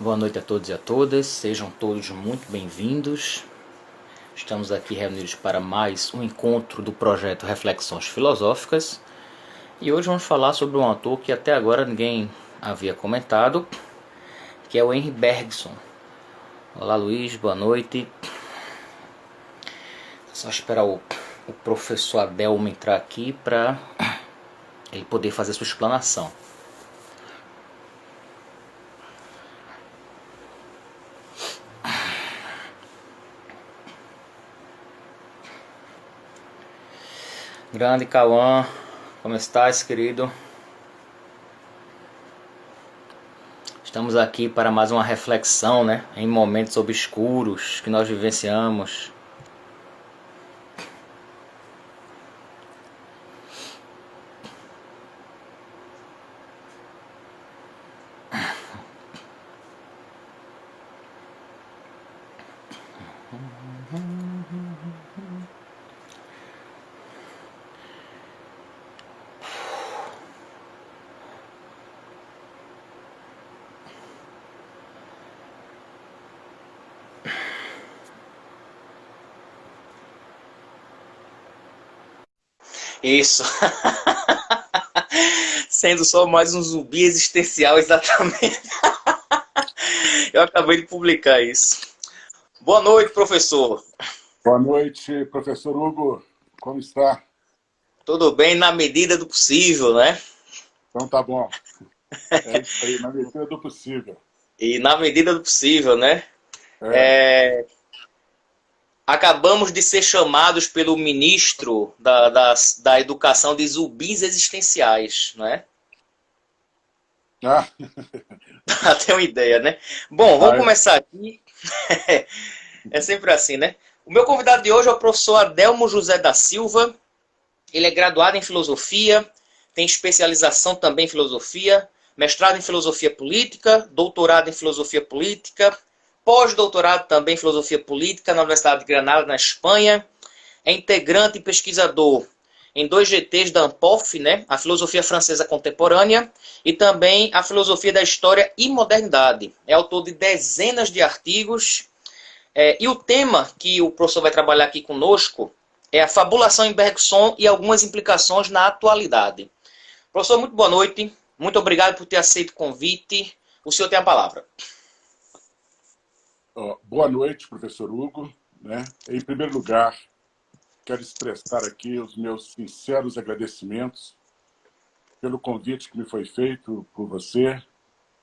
Boa noite a todos e a todas, sejam todos muito bem-vindos. Estamos aqui reunidos para mais um encontro do projeto Reflexões Filosóficas. E hoje vamos falar sobre um autor que até agora ninguém havia comentado, que é o Henri Bergson. Olá Luiz, boa noite. Só esperar o professor Adelmo entrar aqui para ele poder fazer sua explanação. Grande Cauã, como estás, querido? Estamos aqui para mais uma reflexão, né, em momentos obscuros que nós vivenciamos. Isso. Sendo só mais um zumbi existencial, exatamente. Eu acabei de publicar isso. Boa noite, professor. Boa noite, professor Hugo. Como está? Tudo bem na medida do possível, né? Então tá bom. É isso aí, na medida do possível. E na medida do possível, né? É. Acabamos de ser chamados pelo ministro da Educação de zumbis existenciais, né? Ah, Pra ter uma ideia, né? Bom, ah, vamos é. começar aqui. É sempre assim, né? O meu convidado de hoje é o professor Adelmo José da Silva. Ele é graduado em filosofia, tem especialização também em filosofia, mestrado em filosofia política, doutorado em filosofia política, pós-doutorado também em filosofia política na Universidade de Granada, na Espanha. É integrante e pesquisador em dois GTs da ANPOF, né? A filosofia francesa contemporânea e também a filosofia da história e modernidade. É autor de dezenas de artigos. E o tema que o professor vai trabalhar aqui conosco é a fabulação em Bergson e algumas implicações na atualidade. Professor, muito boa noite. Muito obrigado por ter aceito o convite. O senhor tem a palavra. Boa noite, professor Hugo. Né? Em primeiro lugar, quero expressar aqui os meus sinceros agradecimentos pelo convite que me foi feito por você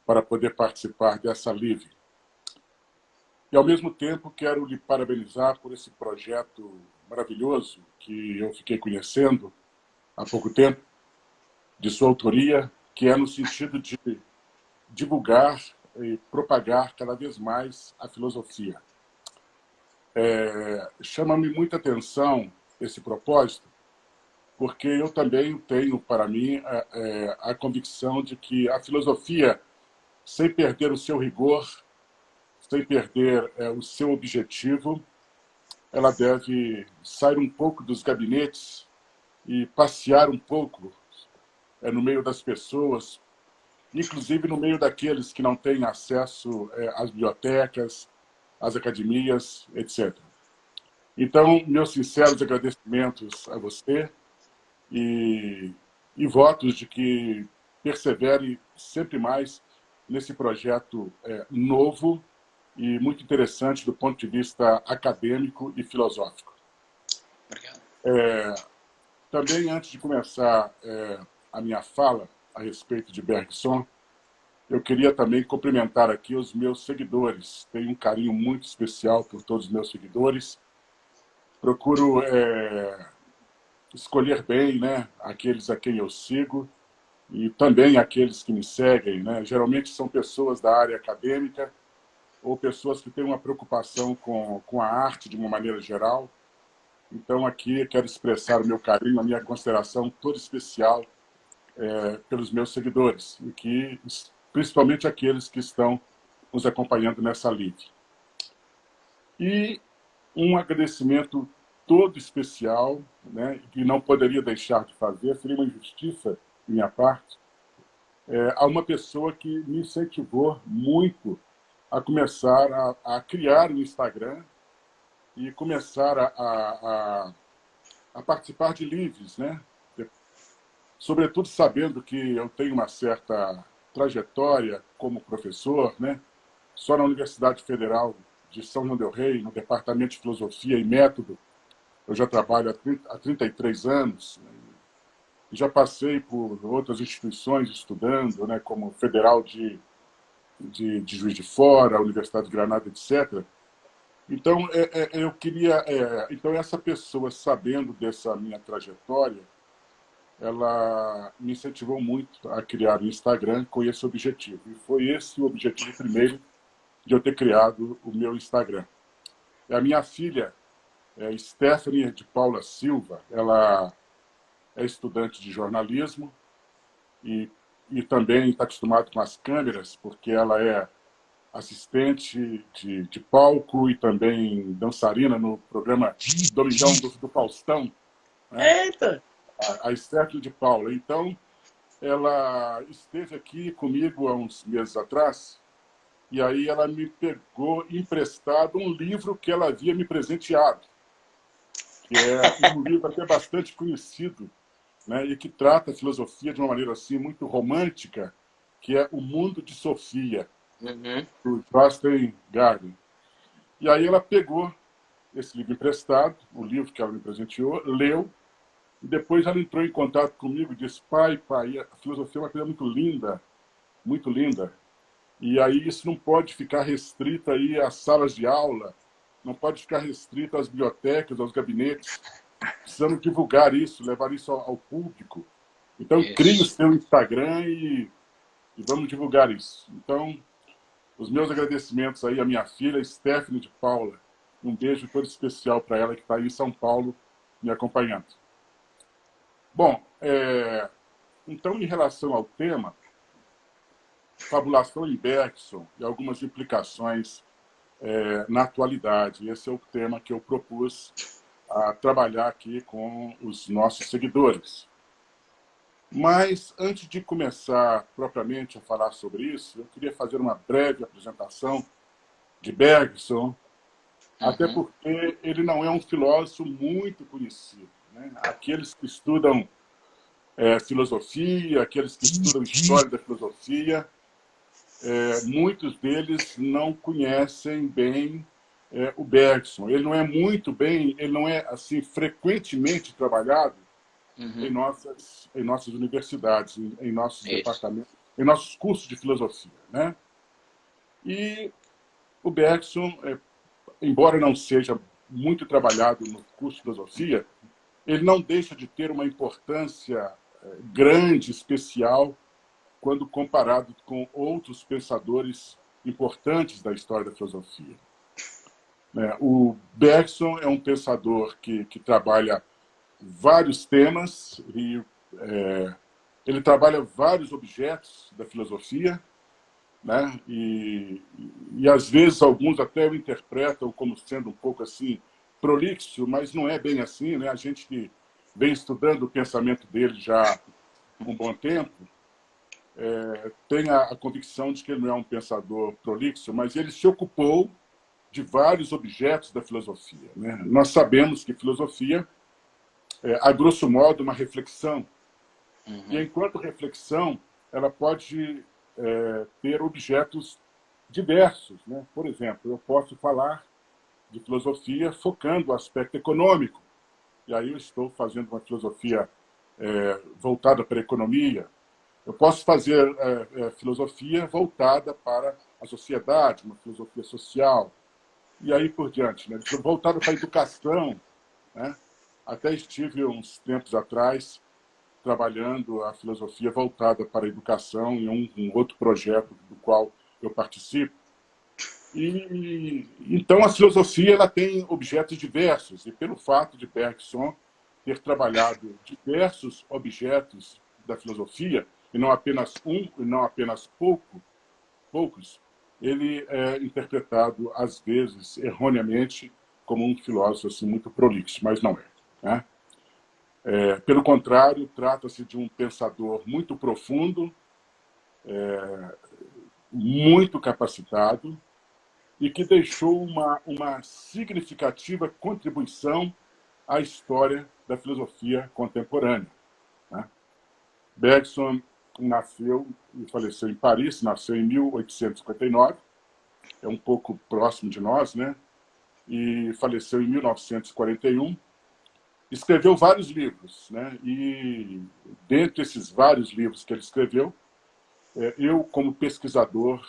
para poder participar dessa live. E, ao mesmo tempo, quero lhe parabenizar por esse projeto maravilhoso que eu fiquei conhecendo há pouco tempo, de sua autoria, que é no sentido de divulgar e propagar cada vez mais a filosofia. Chama-me muita atenção esse propósito, porque eu também tenho para mim a convicção de que a filosofia, sem perder o seu rigor, sem perder o seu objetivo, ela deve sair um pouco dos gabinetes e passear um pouco no meio das pessoas, inclusive no meio daqueles que não têm acesso às bibliotecas, às academias, etc. Então, meus sinceros agradecimentos a você e, e votos de que persevere sempre mais nesse projeto novo e muito interessante do ponto de vista acadêmico e filosófico. Obrigado. Também, antes de começar a minha fala a respeito de Bergson, eu queria também cumprimentar aqui os meus seguidores. Tenho um carinho muito especial por todos os meus seguidores. Procuro escolher bem, né, aqueles a quem eu sigo e também aqueles que me seguem. Né? Geralmente são pessoas da área acadêmica ou pessoas que têm uma preocupação com a arte de uma maneira geral. Então, aqui eu quero expressar o meu carinho, a minha consideração toda especial pelos meus seguidores, e que, principalmente aqueles que estão nos acompanhando nessa live. E um agradecimento todo especial, né, que não poderia deixar de fazer, seria uma injustiça de minha parte, a uma pessoa que me incentivou muito a começar a criar o Instagram e começar a participar de lives, né? Sobretudo sabendo que eu tenho uma certa trajetória como professor, né? Só na Universidade Federal de São João del Rei, no Departamento de Filosofia e Método, eu já trabalho há 33 anos, né? E já passei por outras instituições estudando, né? Como Federal de Juiz de Fora, Universidade de Granada, etc. Então, eu queria... então, essa pessoa, sabendo dessa minha trajetória, ela me incentivou muito a criar o Instagram com esse objetivo. E foi esse o objetivo primeiro de eu ter criado o meu Instagram. A minha filha, Stephanie de Paula Silva, ela é estudante de jornalismo e, e também está acostumada com as câmeras, porque ela é assistente de palco e também dançarina no programa Domingão do Faustão, né? Eita! A Stephanie de Paula. Então, ela esteve aqui comigo há uns meses atrás, e aí ela me pegou emprestado um livro que ela havia me presenteado, que é um livro até bastante conhecido, né, e que trata a filosofia de uma maneira assim muito romântica, que é O Mundo de Sofia, Uhum. do Jostein Gaarden. E aí ela pegou esse livro emprestado, o livro que ela me presenteou, leu, e depois ela entrou em contato comigo e disse: pai, a filosofia é uma coisa muito linda, muito linda. E aí isso não pode ficar restrito aí às salas de aula, não pode ficar restrito às bibliotecas, aos gabinetes. Precisamos divulgar isso, levar isso ao público. Então, crie o Isso. seu Instagram e vamos divulgar isso. Então, os meus agradecimentos aí à minha filha, Stephanie de Paula. Um beijo todo especial para ela que está aí em São Paulo me acompanhando. Bom, então, em relação ao tema, fabulação em Bergson e algumas implicações na atualidade. Esse é o tema que eu propus a trabalhar aqui com os nossos seguidores. Mas, antes de começar propriamente a falar sobre isso, eu queria fazer uma breve apresentação de Bergson, até Uhum. porque ele não é um filósofo muito conhecido, né? Aqueles que estudam filosofia, aqueles que estudam história da filosofia, muitos deles não conhecem bem o Bergson. Ele não é muito bem, ele não é assim frequentemente trabalhado Uhum. em nossas universidades, em nossos Isso. departamentos, em nossos cursos de filosofia, né? E o Bergson, embora não seja muito trabalhado no curso de filosofia, ele não deixa de ter uma importância grande, especial, quando comparado com outros pensadores importantes da história da filosofia. O Bergson é um pensador que trabalha vários temas e ele trabalha vários objetos da filosofia, né? E às vezes alguns até o interpretam como sendo um pouco assim prolixo, mas não é bem assim, né? A gente que vem estudando o pensamento dele já há um bom tempo tem a convicção de que ele não é um pensador prolixo, mas ele se ocupou de vários objetos da filosofia, né? Nós sabemos que filosofia a grosso modo, uma reflexão. E, Uhum. enquanto reflexão, ela pode ter objetos diversos, né? Por exemplo, eu posso falar de filosofia focando o aspecto econômico. E aí eu estou fazendo uma filosofia voltada para a economia. Eu posso fazer filosofia voltada para a sociedade, uma filosofia social. E aí por diante, né? Voltada para a educação, né? Até estive uns tempos atrás trabalhando a filosofia voltada para a educação em um outro projeto do qual eu participo. Então, a filosofia ela tem objetos diversos, e pelo fato de Bergson ter trabalhado diversos objetos da filosofia, e não apenas um, e não apenas poucos, ele é interpretado, às vezes, erroneamente, como um filósofo assim, muito prolixo, mas não é, né? Pelo contrário, trata-se de um pensador muito profundo, muito capacitado, e que deixou uma significativa contribuição à história da filosofia contemporânea, né? Bergson nasceu e faleceu em Paris, nasceu em 1859, é um pouco próximo de nós, né? E faleceu em 1941. Escreveu vários livros, né? E dentre esses vários livros que ele escreveu, eu, como pesquisador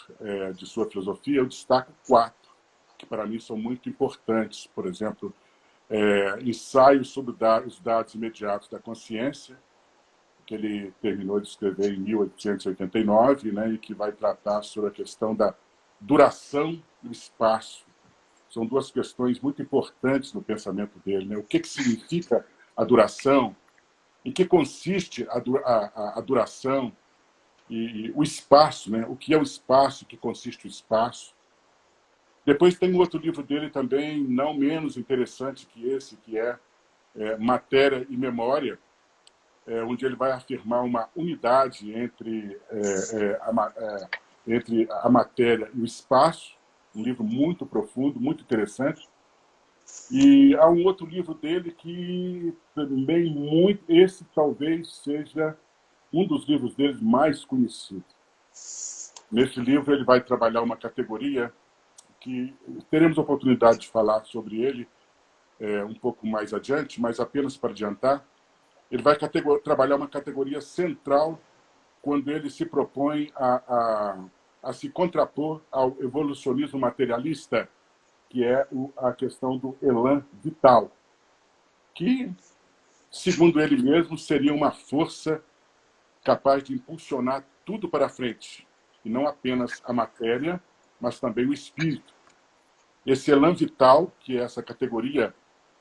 de sua filosofia, eu destaco 4, que para mim são muito importantes. Por exemplo, Ensaio sobre os dados imediatos da consciência, que ele terminou de escrever em 1889, né, e que vai tratar sobre a questão da duração e o espaço. São 2 questões muito importantes no pensamento dele, né? O que significa a duração, em que consiste a duração e o espaço, né? O que é o espaço, em que consiste o espaço. Depois tem um outro livro dele também, não menos interessante que esse, que é Matéria e Memória, onde ele vai afirmar uma unidade entre a matéria e o espaço, um livro muito profundo, muito interessante. E há um outro livro dele que também esse talvez seja um dos livros dele mais conhecidos. Nesse livro ele vai trabalhar uma categoria que teremos oportunidade de falar sobre ele um pouco mais adiante, mas apenas para adiantar, ele vai trabalhar uma categoria central quando ele se propõe a se contrapor ao evolucionismo materialista, que é a questão do elan vital, que, segundo ele mesmo, seria uma força capaz de impulsionar tudo para frente, e não apenas a matéria, mas também o espírito. Esse elan vital, que é essa categoria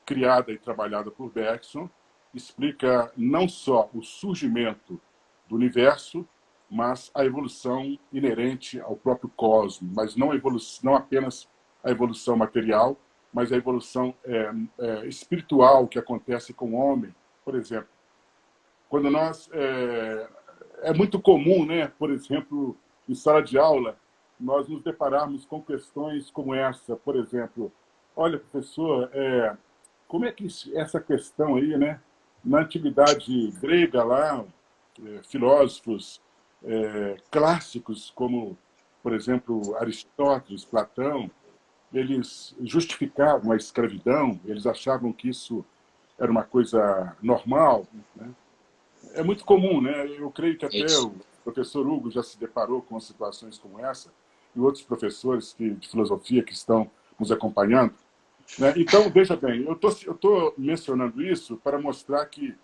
criada e trabalhada por Bergson, explica não só o surgimento do universo, mas a evolução inerente ao próprio cosmos, mas não apenas a evolução material, mas a evolução espiritual que acontece com o homem. Por exemplo, quando nós... É muito comum, né, por exemplo, em sala de aula, nós nos depararmos com questões como essa. Por exemplo, olha, professor, como é que essa questão aí, né? Na antiguidade grega lá, filósofos clássicos como, por exemplo, Aristóteles, Platão, eles justificavam a escravidão, eles achavam que isso era uma coisa normal, né? É muito comum, né? Eu creio que até Isso. o professor Hugo já se deparou com situações como essa, e outros professores de filosofia que estão nos acompanhando, né? Então, veja bem, eu estou mencionando isso para mostrar que,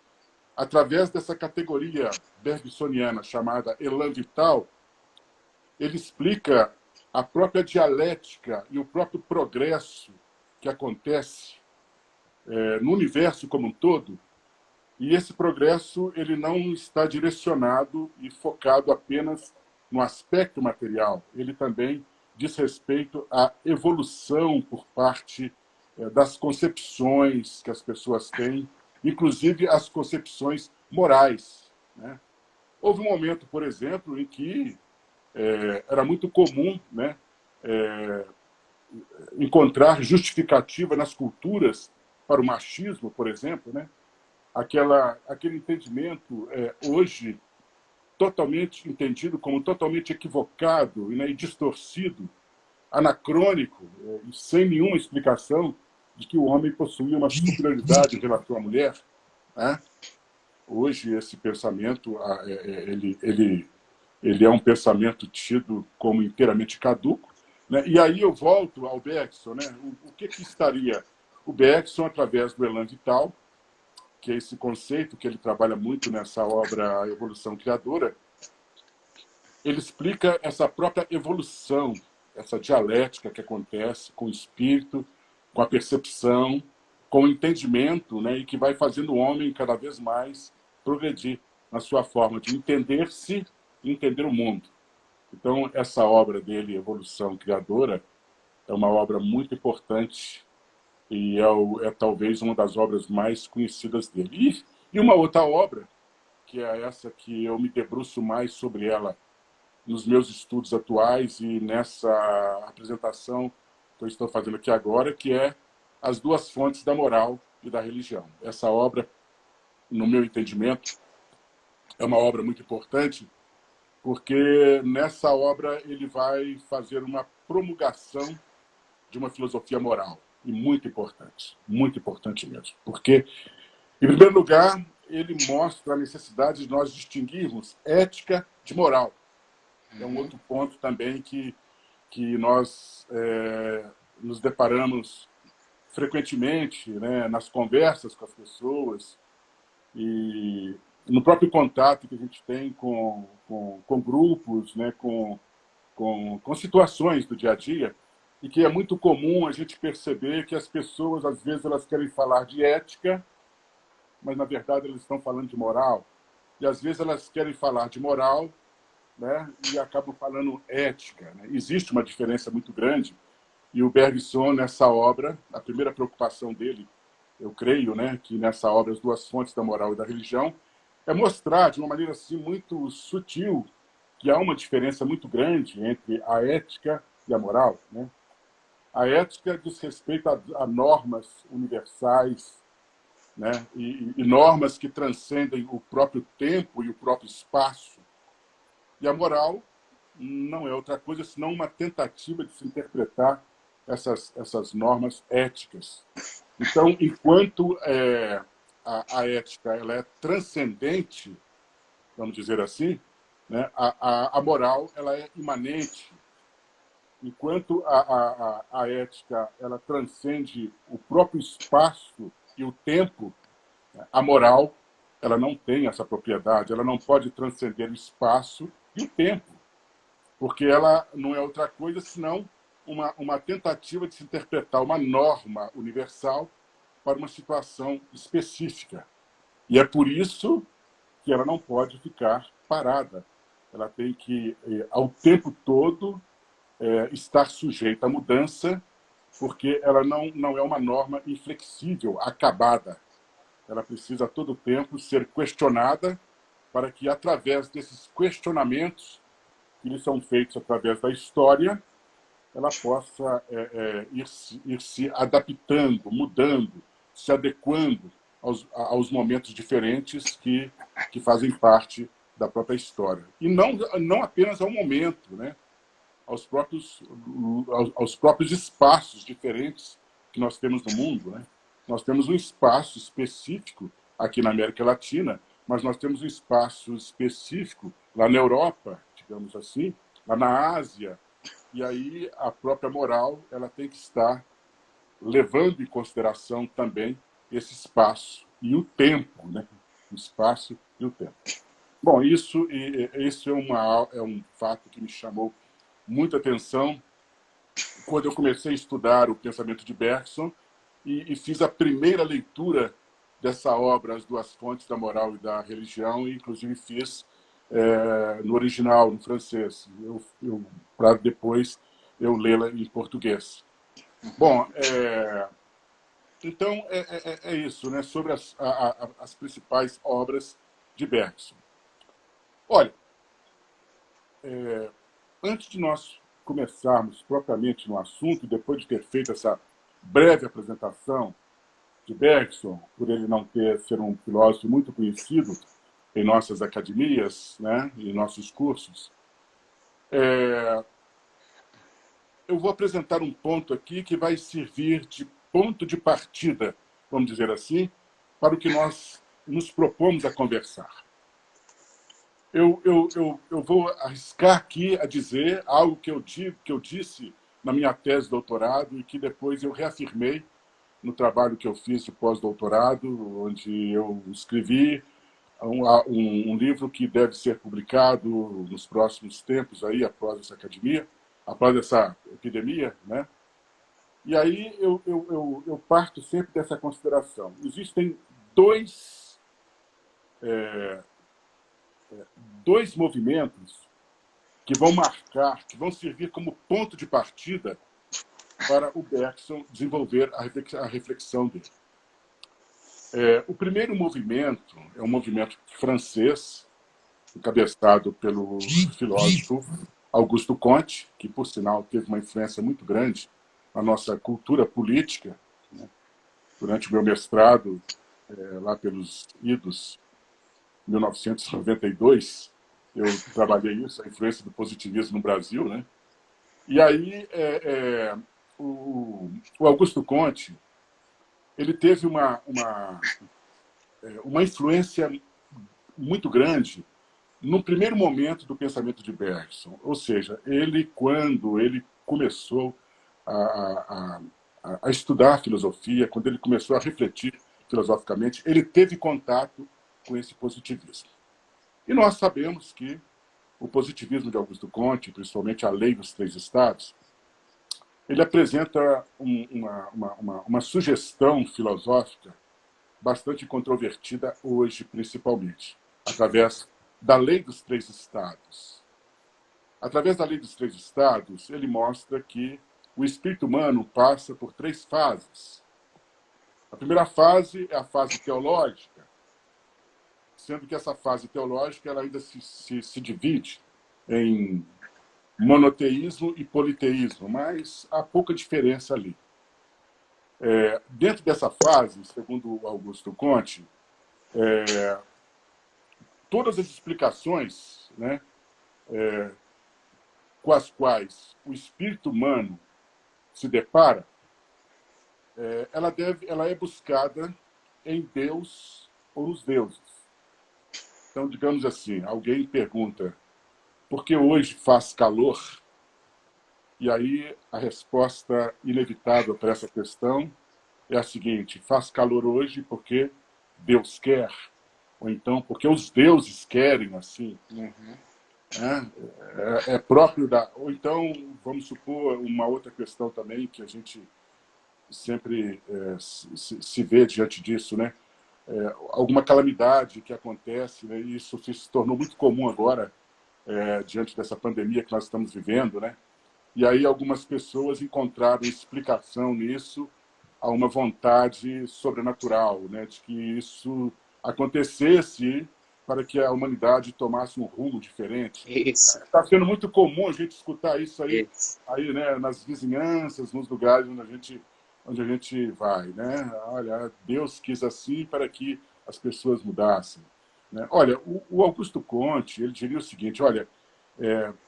através dessa categoria bergsoniana chamada elan vital, ele explica a própria dialética e o próprio progresso que acontece no universo como um todo. E esse progresso ele não está direcionado e focado apenas no aspecto material. Ele também diz respeito à evolução por parte das concepções que as pessoas têm, inclusive as concepções morais, né? Houve um momento, por exemplo, em que era muito comum, né, encontrar justificativa nas culturas para o machismo, por exemplo, né? Aquele entendimento hoje totalmente entendido como totalmente equivocado, né, e distorcido, anacrônico, e sem nenhuma explicação de que o homem possuía uma superioridade em relação à mulher, né? Hoje esse pensamento ele é um pensamento tido como inteiramente caduco, né? E aí eu volto ao Bergson, né? O que estaria o Bergson através do elan vital, que é esse conceito que ele trabalha muito nessa obra A Evolução Criadora. Ele explica essa própria evolução, essa dialética que acontece com o espírito, com a percepção, com o entendimento, né, e que vai fazendo o homem cada vez mais progredir na sua forma de entender-se e entender o mundo. Então, essa obra dele, Evolução Criadora, é uma obra muito importante e é talvez uma das obras mais conhecidas dele. E uma outra obra, que é essa que eu me debruço mais sobre ela nos meus estudos atuais e nessa apresentação que eu estou fazendo aqui agora, que é As Duas Fontes da Moral e da Religião. Essa obra, no meu entendimento, é uma obra muito importante, porque nessa obra ele vai fazer uma promulgação de uma filosofia moral, e muito importante mesmo. Porque, em primeiro lugar, ele mostra a necessidade de nós distinguirmos ética de moral. É um outro ponto também que nós nos deparamos frequentemente, né, nas conversas com as pessoas e no próprio contato que a gente tem com grupos, né, com situações do dia a dia, e que é muito comum a gente perceber que as pessoas, às vezes, elas querem falar de ética, mas, na verdade, elas estão falando de moral. E, às vezes, elas querem falar de moral, né, e acabam falando ética. Né? Existe uma diferença muito grande, e o Bergson, nessa obra, a primeira preocupação dele, eu creio, né, que nessa obra, As Duas Fontes da Moral e da Religião, é mostrar, de uma maneira assim, muito sutil, que há uma diferença muito grande entre a ética e a moral. Né? A ética diz respeito a normas universais, né? E normas que transcendem o próprio tempo e o próprio espaço. E a moral não é outra coisa senão uma tentativa de se interpretar essas normas éticas. Então, enquanto a ética ela é transcendente, vamos dizer assim, né, a moral ela é imanente. Enquanto a ética ela transcende o próprio espaço e o tempo, a moral ela não tem essa propriedade, ela não pode transcender o espaço e o tempo, porque ela não é outra coisa senão uma tentativa de se interpretar uma norma universal para uma situação específica. E é por isso que ela não pode ficar parada. Ela tem que, ao tempo todo, estar sujeita à mudança, porque ela não é uma norma inflexível, acabada. Ela precisa, a todo tempo, ser questionada para que, através desses questionamentos, que lhe são feitos através da história, ela possa ir se adaptando, mudando, se adequando aos momentos diferentes que fazem parte da própria história. E não apenas ao momento, né? aos próprios espaços diferentes que nós temos no mundo. Né? Nós temos um espaço específico aqui na América Latina, mas nós temos um espaço específico lá na Europa, digamos assim, lá na Ásia, e aí a própria moral ela tem que estar levando em consideração também esse espaço e o tempo, né? O espaço e o tempo. Bom, isso é um fato que me chamou muita atenção quando eu comecei a estudar o pensamento de Bergson e fiz a primeira leitura dessa obra, As Duas Fontes da Moral e da Religião, e inclusive fiz no original, no francês, para depois eu lê-la em português. Bom, então é isso, né, sobre as principais obras de Bergson. Olha, antes de nós começarmos propriamente no assunto, depois de ter feito essa breve apresentação de Bergson, por ele não ser um filósofo muito conhecido em nossas academias, né, em nossos cursos, eu vou apresentar um ponto aqui que vai servir de ponto de partida, vamos dizer assim, para o que nós nos propomos a conversar. Eu vou arriscar aqui a dizer algo que eu disse na minha tese de doutorado e que depois eu reafirmei no trabalho que eu fiz de pós-doutorado, onde eu escrevi um livro que deve ser publicado nos próximos tempos, aí, após essa epidemia, né? E aí eu parto sempre dessa consideração. Existem dois movimentos que vão marcar, que vão servir como ponto de partida para o Bergson desenvolver a reflexão dele. O primeiro movimento é um movimento francês, encabeçado pelo filósofo Auguste Comte, que, por sinal, teve uma influência muito grande a nossa cultura política, né? Durante o meu mestrado, lá pelos idos 1992, eu trabalhei isso, a influência do positivismo no Brasil, né? E aí, o Augusto Conte, ele teve uma influência muito grande no primeiro momento do pensamento de Bergson. Ou seja, ele, quando ele começou a estudar filosofia, quando ele começou a refletir filosoficamente, ele teve contato com esse positivismo. E nós sabemos que o positivismo de Augusto Conte, principalmente a lei dos três estados, ele apresenta uma sugestão filosófica bastante controvertida hoje, principalmente, através da lei dos três estados. Através da lei dos três estados, ele mostra que o espírito humano passa por três fases. A primeira fase é a fase teológica, sendo que essa fase teológica ela ainda se divide em monoteísmo e politeísmo, mas há pouca diferença ali. Dentro dessa fase, segundo Augusto Conte, todas as explicações, né, com as quais o espírito humano se depara, ela é buscada em Deus ou nos deuses. Então, digamos assim, alguém pergunta por que hoje faz calor? E aí a resposta inevitável para essa questão é a seguinte: faz calor hoje porque Deus quer, ou então porque os deuses querem assim. Uhum. É próprio da... Ou então, vamos supor, uma outra questão também que a gente sempre se vê diante disso, né? Alguma calamidade que acontece, né? E isso se tornou muito comum agora, diante dessa pandemia que nós estamos vivendo, né? E aí algumas pessoas encontraram explicação nisso a uma vontade sobrenatural, né? De que isso acontecesse para que a humanidade tomasse um rumo diferente. Isso, Está sendo muito comum a gente escutar isso isso. aí, né? Nas vizinhanças, nos lugares onde a gente vai, né? Olha, Deus quis assim para que as pessoas mudassem, né? Olha, o Augusto Conte, ele diria o seguinte: olha,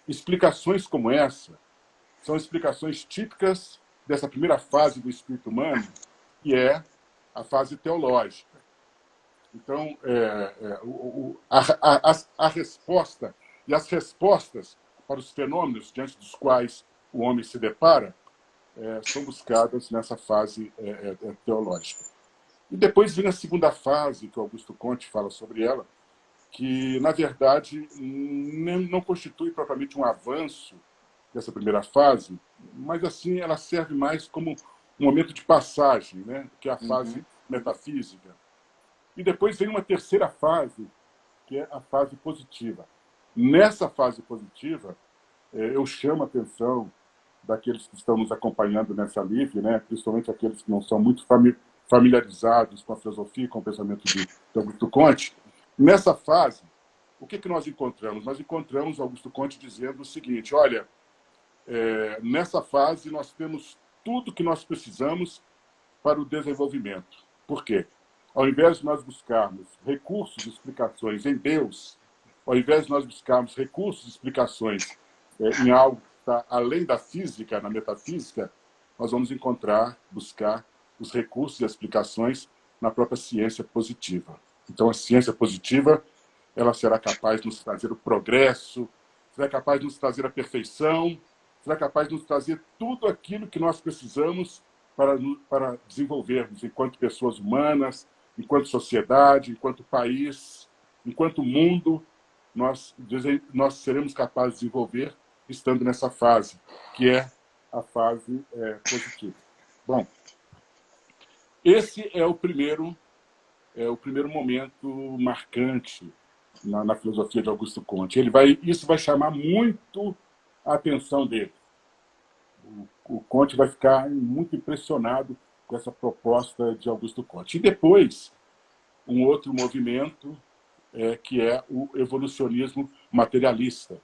explicações como essa são explicações típicas dessa primeira fase do espírito humano, que é a fase teológica. Então, a resposta e as respostas para os fenômenos diante dos quais o homem se depara são buscadas nessa fase teológica. E depois vem a segunda fase, que o Augusto Conte fala sobre ela, que, na verdade, não constitui propriamente um avanço dessa primeira fase, mas, assim, ela serve mais como um momento de passagem, né? Que é a fase Uhum. metafísica. E depois vem uma terceira fase, que é a fase positiva. Nessa fase positiva, eu chamo a atenção daqueles que estão nos acompanhando nessa live, né? Principalmente aqueles que não são muito familiarizados com a filosofia e com o pensamento de Augusto Conte. Nessa fase, o que nós encontramos? Nós encontramos Augusto Conte dizendo o seguinte: olha, nessa fase nós temos tudo que nós precisamos para o desenvolvimento. Por quê? Ao invés de nós buscarmos recursos e explicações em Deus, ao invés de nós buscarmos recursos e explicações em algo que está além da física, na metafísica, nós vamos buscar os recursos e as explicações na própria ciência positiva. Então, a ciência positiva ela será capaz de nos trazer o progresso, será capaz de nos trazer a perfeição, será capaz de nos trazer tudo aquilo que nós precisamos para desenvolvermos enquanto pessoas humanas, enquanto sociedade, enquanto país, enquanto mundo, nós seremos capazes de desenvolver estando nessa fase, que é a fase positiva. Bom, esse é o primeiro momento marcante na filosofia de Augusto Conte. Isso vai chamar muito a atenção dele. O Conte vai ficar muito impressionado com essa proposta de Augusto Conte. E depois, um outro movimento que é o evolucionismo materialista.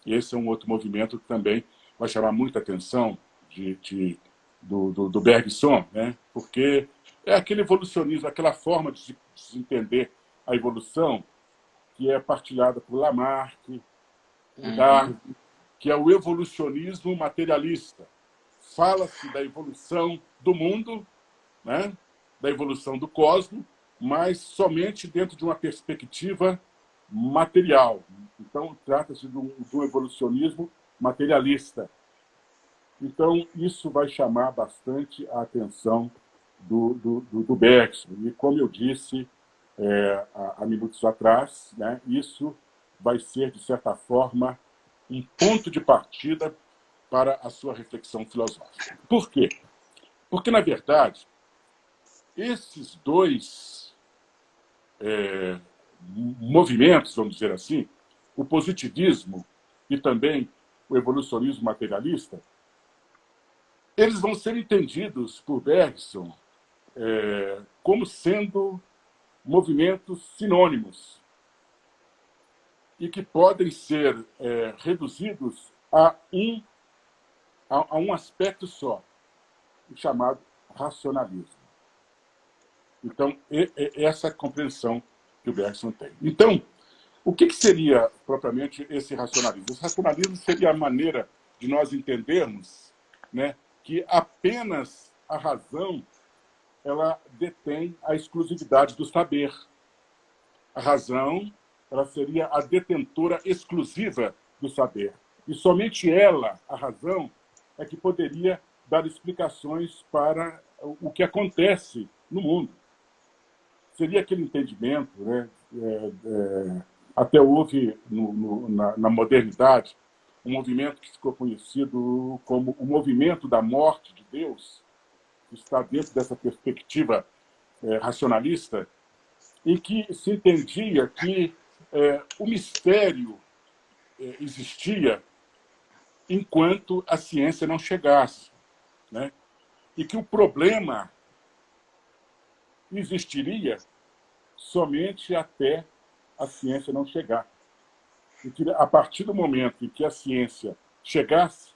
Esse é um outro movimento que também vai chamar muita atenção de do Bergson, né? Porque é aquele evolucionismo, aquela forma de se entender a evolução que é partilhada por Lamarck, por Darwin, que é o evolucionismo materialista. Fala-se da evolução do mundo, né? Da evolução do cosmos, mas somente dentro de uma perspectiva material. Então, trata-se de um evolucionismo materialista. Então, isso vai chamar bastante a atenção do Bergson. E, como eu disse há minutos atrás, né, isso vai ser, de certa forma, um ponto de partida para a sua reflexão filosófica. Por quê? Porque, na verdade, esses dois movimentos, vamos dizer assim, o positivismo e também o evolucionismo materialista, eles vão ser entendidos por Bergson como sendo movimentos sinônimos e que podem ser reduzidos a um aspecto só, o chamado racionalismo. Então, essa é a compreensão que o Bergson tem. Então, o que seria propriamente esse racionalismo? Esse racionalismo seria a maneira de nós entendermos, né, que apenas a razão ela detém a exclusividade do saber. A razão ela seria a detentora exclusiva do saber. E somente ela, a razão, é que poderia dar explicações para o que acontece no mundo. Seria aquele entendimento, né? Até houve na modernidade um movimento que ficou conhecido como o movimento da morte de Deus, que está dentro dessa perspectiva racionalista, em que se entendia que o mistério existia enquanto a ciência não chegasse, né? E que o problema existiria somente até a ciência não chegar. E que, a partir do momento em que a ciência chegasse,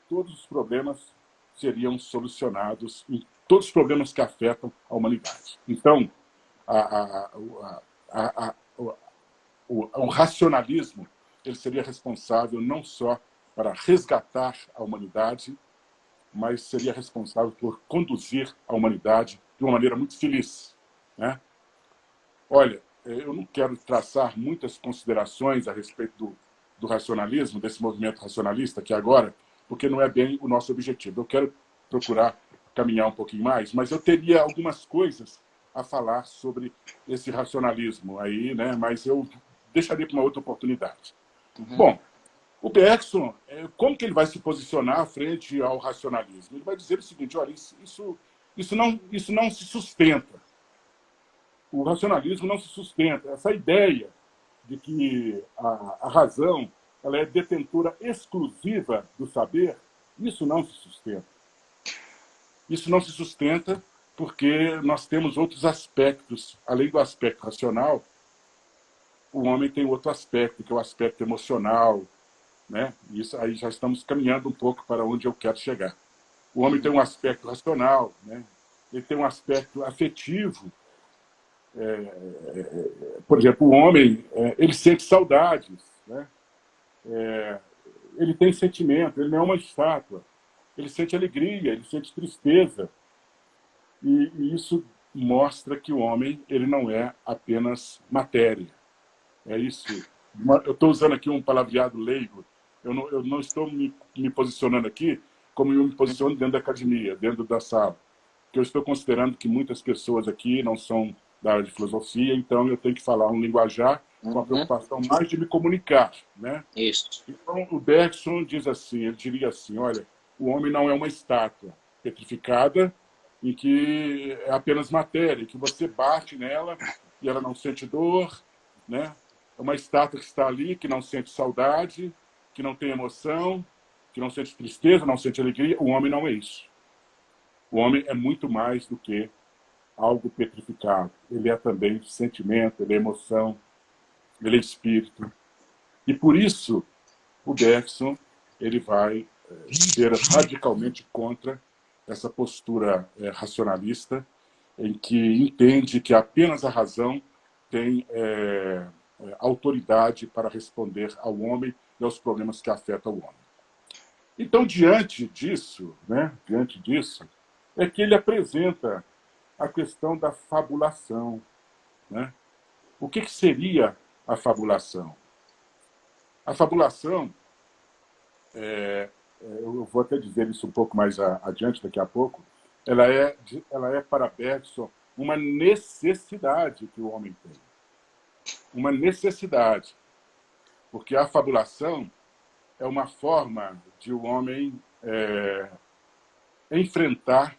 todos os problemas seriam solucionados, todos os problemas que afetam a humanidade. Então, o racionalismo ele seria responsável não só para resgatar a humanidade, mas seria responsável por conduzir a humanidade de uma maneira muito feliz, né? Olha, eu não quero traçar muitas considerações a respeito do racionalismo, desse movimento racionalista aqui agora, porque não é bem o nosso objetivo. Eu quero procurar caminhar um pouquinho mais, mas eu teria algumas coisas a falar sobre esse racionalismo aí, né? Mas eu deixaria para uma outra oportunidade. Bom, o Bergson, como que ele vai se posicionar frente ao racionalismo? Ele vai dizer o seguinte: olha, isso não se sustenta. O racionalismo não se sustenta. Essa ideia de que a razão ela é detentora exclusiva do saber, isso não se sustenta. Isso não se sustenta porque nós temos outros aspectos. Além do aspecto racional, o homem tem outro aspecto, que é o aspecto emocional, né? Isso aí já estamos caminhando um pouco para onde eu quero chegar. O homem tem um aspecto racional, né? Ele tem um aspecto afetivo. Por exemplo, o homem ele sente saudades, né? Ele tem sentimento, ele não é uma estátua. Ele sente alegria, ele sente tristeza. E isso mostra que o homem ele não é apenas matéria. É isso. Eu estou usando aqui um palavreado leigo. Eu não estou me posicionando aqui como eu me posiciono dentro da academia, dentro da sala. Porque eu estou considerando que muitas pessoas aqui não são da área de filosofia, então eu tenho que falar um linguajar com a preocupação mais de me comunicar, né? Isso. Então, o Bergson diz assim, ele diria assim, olha, o homem não é uma estátua petrificada em que é apenas matéria, que você bate nela e ela não sente dor, né? É uma estátua que está ali, que não sente saudade, que não tem emoção, que não sente tristeza, não sente alegria. O homem não é isso. O homem é muito mais do que algo petrificado. Ele é também sentimento, ele é emoção, ele é espírito. E por isso, o Bergson ele vai ser radicalmente contra essa postura racionalista, em que entende que apenas a razão tem autoridade para responder ao homem e aos problemas que afetam o homem. Então, diante disso, é que ele apresenta a questão da fabulação. Né? O que seria a fabulação? A fabulação, eu vou até dizer isso um pouco mais adiante, daqui a pouco, ela é para Bergson uma necessidade que o homem tem. Uma necessidade. Porque a fabulação é uma forma de o homem enfrentar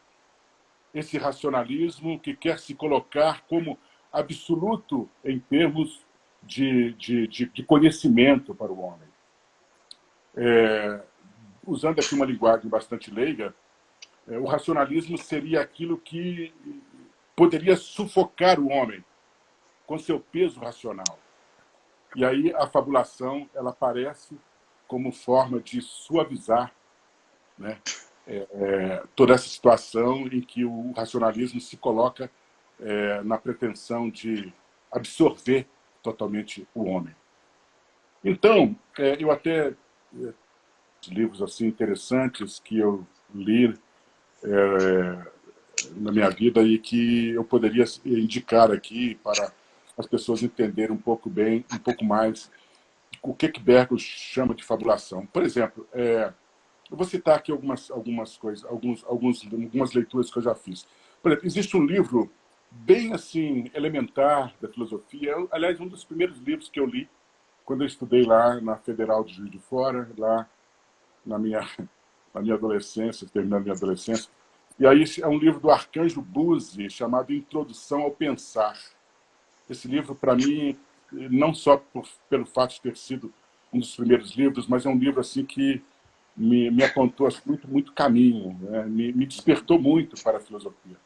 esse racionalismo que quer se colocar como absoluto em termos de conhecimento para o homem. Usando aqui uma linguagem bastante leiga, o racionalismo seria aquilo que poderia sufocar o homem com seu peso racional. E aí a fabulação ela aparece como forma de suavizar, né, toda essa situação em que o racionalismo se coloca na pretensão de absorver totalmente o homem. Então, eu até livros assim interessantes que eu li na minha vida e que eu poderia indicar aqui para as pessoas entenderem um pouco mais o que Bergson chama de fabulação. Por exemplo, eu vou citar aqui algumas coisas, algumas leituras que eu já fiz. Por exemplo, existe um livro bem assim elementar da filosofia, aliás, um dos primeiros livros que eu li quando eu estudei lá na Federal de Juiz de Fora, lá na minha adolescência, terminando a minha adolescência. E aí é um livro do Arcanjo Buzzi, chamado Introdução ao Pensar. Esse livro, para mim, não só pelo fato de ter sido um dos primeiros livros, mas é um livro assim que me apontou muito caminho, né? me despertou muito para a filosofia.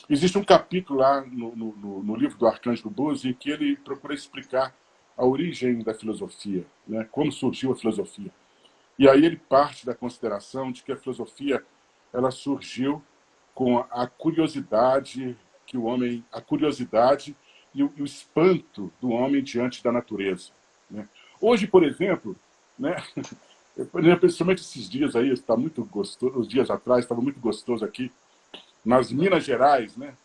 Existe um capítulo lá no livro do Arcanjo Buzzi em que ele procura explicar a origem da filosofia, né? Como surgiu a filosofia. E aí ele parte da consideração de que a filosofia ela surgiu com a curiosidade e o espanto do homem diante da natureza. Né? Hoje, por exemplo, né, principalmente esses dias aí, está muito gostoso, os dias atrás estava muito gostoso aqui nas Minas Gerais, né?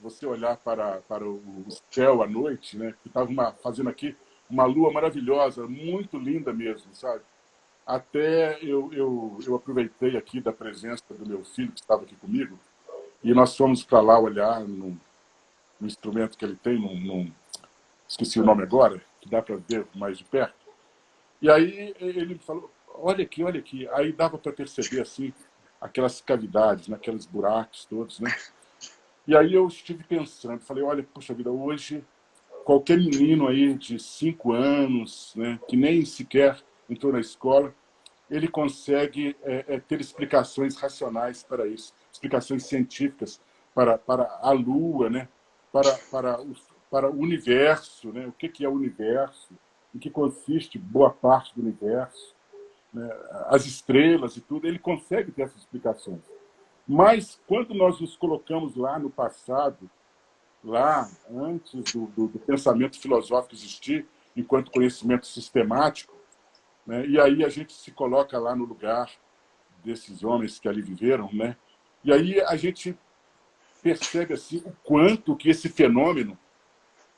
Você olhar para o céu à noite, né? Que estava fazendo aqui uma lua maravilhosa, muito linda mesmo, sabe? Até eu aproveitei aqui da presença do meu filho que estava aqui comigo e nós fomos para lá olhar no instrumento que ele tem, esqueci o nome agora, que dá para ver mais de perto. E aí ele falou, olha aqui, olha aqui. Aí dava para perceber assim aquelas cavidades, né, aqueles buracos todos, né? E aí eu estive pensando, falei, olha, puxa vida, hoje qualquer menino aí de 5 anos, né, que nem sequer entrou na escola, ele consegue ter explicações racionais para isso, explicações científicas para a Lua, né, para o universo, né, o que é o universo, em que consiste boa parte do universo, né, as estrelas e tudo, ele consegue ter essas explicações. Mas quando nós nos colocamos lá no passado, lá antes do pensamento filosófico existir, enquanto conhecimento sistemático, né, e aí a gente se coloca lá no lugar desses homens que ali viveram, né, e aí a gente percebe assim, o quanto que esse fenômeno,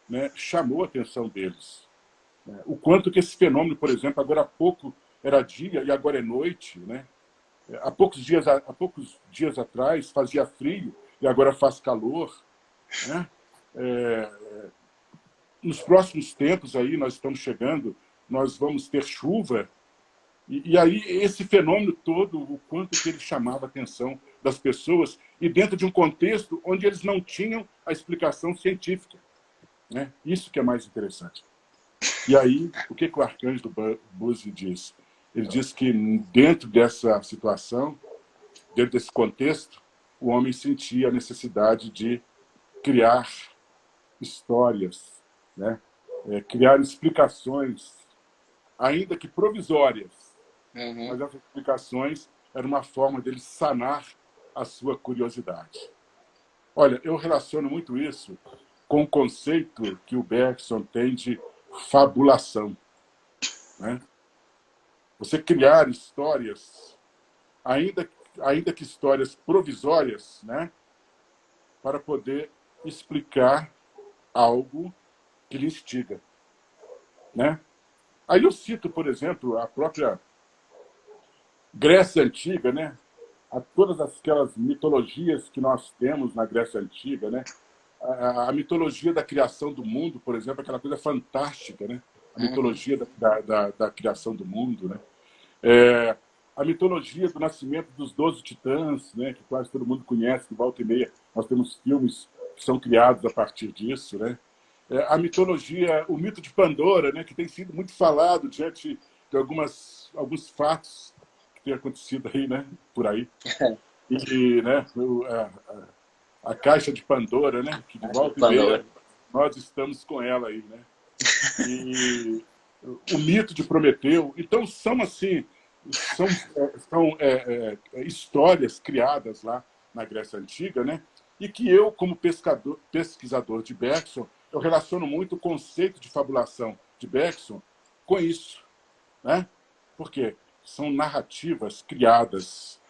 né, chamou a atenção deles. Né, o quanto que esse fenômeno, por exemplo, agora há pouco era dia e agora é noite, né? Há poucos dias atrás fazia frio e agora faz calor. Né? Nos próximos tempos aí nós estamos chegando, nós vamos ter chuva. E aí esse fenômeno todo, o quanto que ele chamava a atenção das pessoas e dentro de um contexto onde eles não tinham a explicação científica. Né? Isso que é mais interessante. E aí, o que o Arcanjo do Buzzi diz? Ele diz que dentro dessa situação, dentro desse contexto, o homem sentia a necessidade de criar histórias, né? Criar explicações, ainda que provisórias, mas essas explicações eram uma forma dele sanar a sua curiosidade. Olha, eu relaciono muito isso com o conceito que o Bergson tem de fabulação, né? Você criar histórias, ainda que histórias provisórias, né? Para poder explicar algo que lhe instiga, né? Aí eu cito, por exemplo, a própria Grécia Antiga, né? A todas aquelas mitologias que nós temos na Grécia Antiga, né? A mitologia da criação do mundo, por exemplo, aquela coisa fantástica, né? A Uhum. mitologia da criação do mundo, né? A mitologia do nascimento dos 12 titãs, né? Que quase todo mundo conhece, que volta e meia nós temos filmes que são criados a partir disso, né? A mitologia, o mito de Pandora, né? Que tem sido muito falado diante de alguns fatos que têm acontecido aí, né? Por aí. E, né? A caixa de Pandora, né? Que de Acho que volta e meia Pandora. nós estamos com ela aí, né? E o mito de Prometeu. Então são assim, são histórias criadas lá na Grécia Antiga, né? E que eu, como pesquisador de Bergson, eu relaciono muito o conceito de fabulação de Bergson com isso, né? Por quê? São narrativas criadas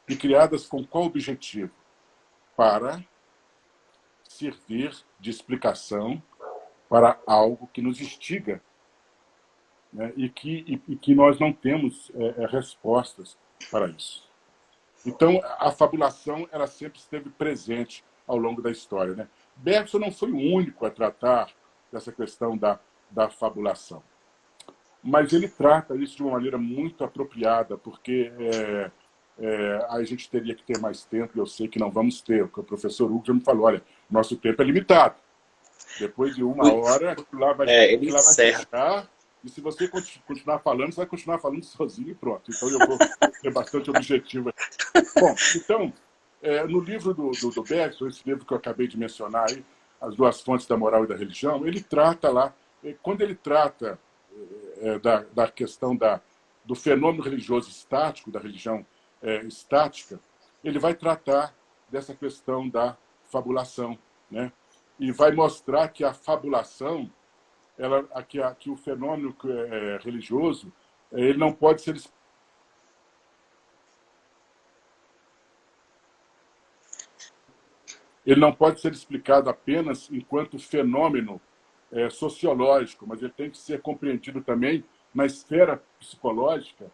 e criadas com qual objetivo? Para servir de explicação para algo que nos instiga, né? E que nós não temos respostas para isso. Então, a fabulação ela sempre esteve presente ao longo da história, né? Bergson não foi o único a tratar dessa questão da fabulação, mas ele trata isso de uma maneira muito apropriada, porque a gente teria que ter mais tempo, e eu sei que não vamos ter, porque o professor Hugo já me falou, olha, nosso tempo é limitado. Depois de uma hora, Ele aquilo lá vai encerra. fechar, e se você continuar falando, você vai continuar falando sozinho e pronto. Então eu vou ser bastante objetivo. Bom, então, no livro do Bergson, esse livro que eu acabei de mencionar aí, As Duas Fontes da Moral e da Religião, ele trata lá, quando ele trata da questão do fenômeno religioso estático, da religião estática, ele vai tratar dessa questão da fabulação, né? E vai mostrar que a fabulação, que o fenômeno religioso, ele não pode ser explicado apenas enquanto fenômeno sociológico, mas ele tem que ser compreendido também na esfera psicológica,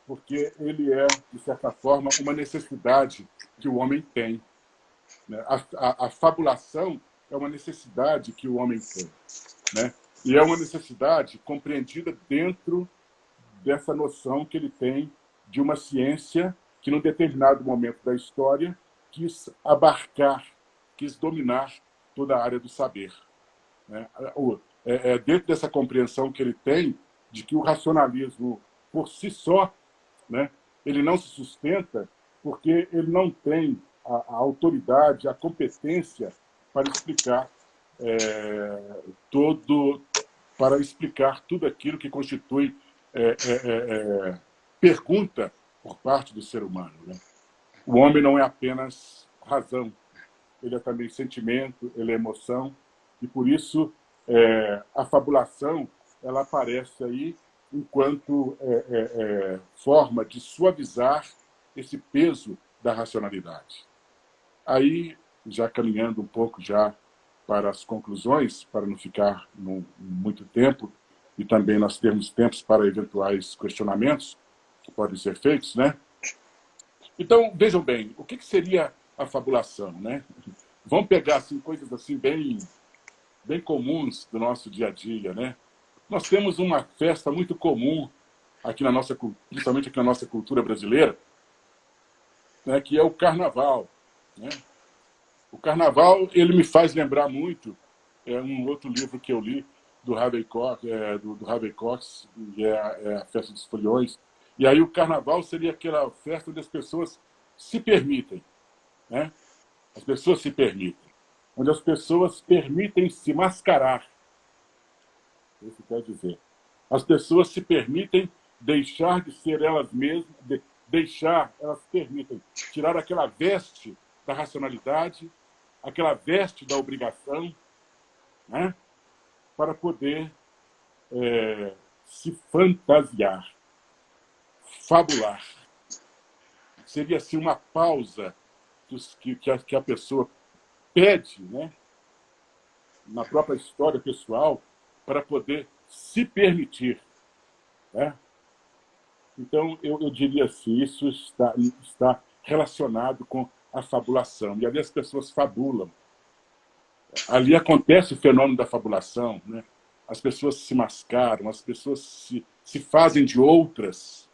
porque ele é, de certa forma, uma necessidade que o homem tem, né? A fabulação é uma necessidade que o homem tem, né? E é uma necessidade compreendida dentro dessa noção que ele tem de uma ciência que, num determinado momento da história, quis abarcar, quis dominar toda a área do saber, né? Dentro dessa compreensão que ele tem de que o racionalismo, por si só, né, ele não se sustenta porque ele não tem a autoridade, a competência para explicar todo, para explicar tudo aquilo que constitui pergunta por parte do ser humano, né? O homem não é apenas razão, ele é também sentimento, ele é emoção, e por isso a fabulação ela aparece aí enquanto forma de suavizar esse peso da racionalidade. Aí, já caminhando um pouco já para as conclusões, para não ficar muito tempo, e também nós termos tempos para eventuais questionamentos que podem ser feitos, né? Então, vejam bem, o que seria a fabulação, né? Vamos pegar assim, coisas assim bem comuns do nosso dia a dia, né? Nós temos uma festa muito comum aqui principalmente aqui na nossa cultura brasileira, né, que é o Carnaval, né? O Carnaval ele me faz lembrar muito um outro livro que eu li do Harvey Cox, do Harvey Cox, que é a Festa dos Foliões. E aí o Carnaval seria aquela festa onde as pessoas se permitem, né? As pessoas se permitem, onde as pessoas permitem se mascarar. Isso quer dizer, as pessoas se permitem deixar de ser elas mesmas, elas permitem tirar aquela veste da racionalidade, aquela veste da obrigação, né, para poder se fantasiar, fabular. Seria assim uma pausa que a pessoa pede, né, na própria história pessoal, para poder se permitir, né? Então, eu diria assim, isso está relacionado com a fabulação. E ali as pessoas fabulam. Ali acontece o fenômeno da fabulação, né? As pessoas se mascaram, as pessoas se fazem de outras,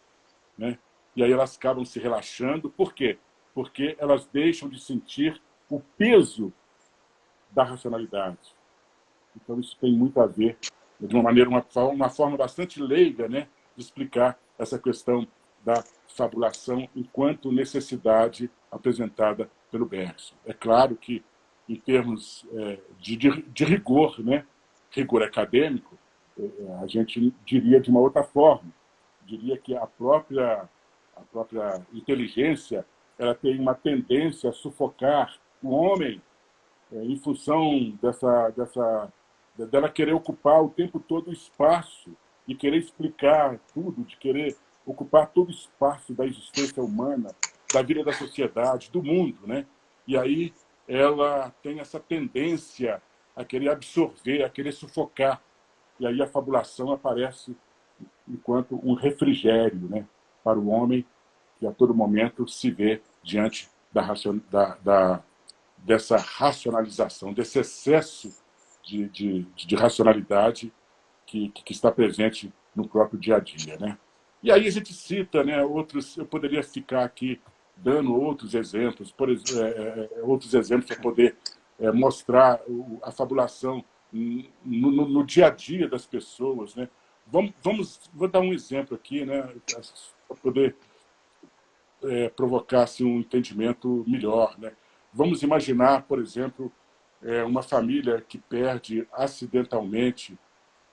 né? E aí elas acabam se relaxando. Por quê? Porque elas deixam de sentir o peso da racionalidade. Então isso tem muito a ver, de uma maneira, uma forma bastante leiga, né, de explicar essa questão da fabulação enquanto necessidade apresentada pelo Bergson. É claro que, em termos de rigor, né, rigor acadêmico, a gente diria de uma outra forma. Diria que a própria inteligência ela tem uma tendência a sufocar o homem em função dela querer ocupar o tempo todo o espaço e querer explicar tudo, de querer ocupar todo o espaço da existência humana, da vida da sociedade, do mundo, né? E aí ela tem essa tendência a querer absorver, a querer sufocar. E aí a fabulação aparece enquanto um refrigério, né, para o homem que a todo momento se vê diante dessa racionalização, desse excesso de racionalidade que está presente no próprio dia a dia, né? E aí a gente cita, né, outros, eu poderia ficar aqui dando outros exemplos, outros exemplos para poder mostrar a fabulação no dia a dia das pessoas, né? Vou dar um exemplo aqui, né, para poder provocar assim, um entendimento melhor, né? Vamos imaginar, por exemplo, uma família que perde acidentalmente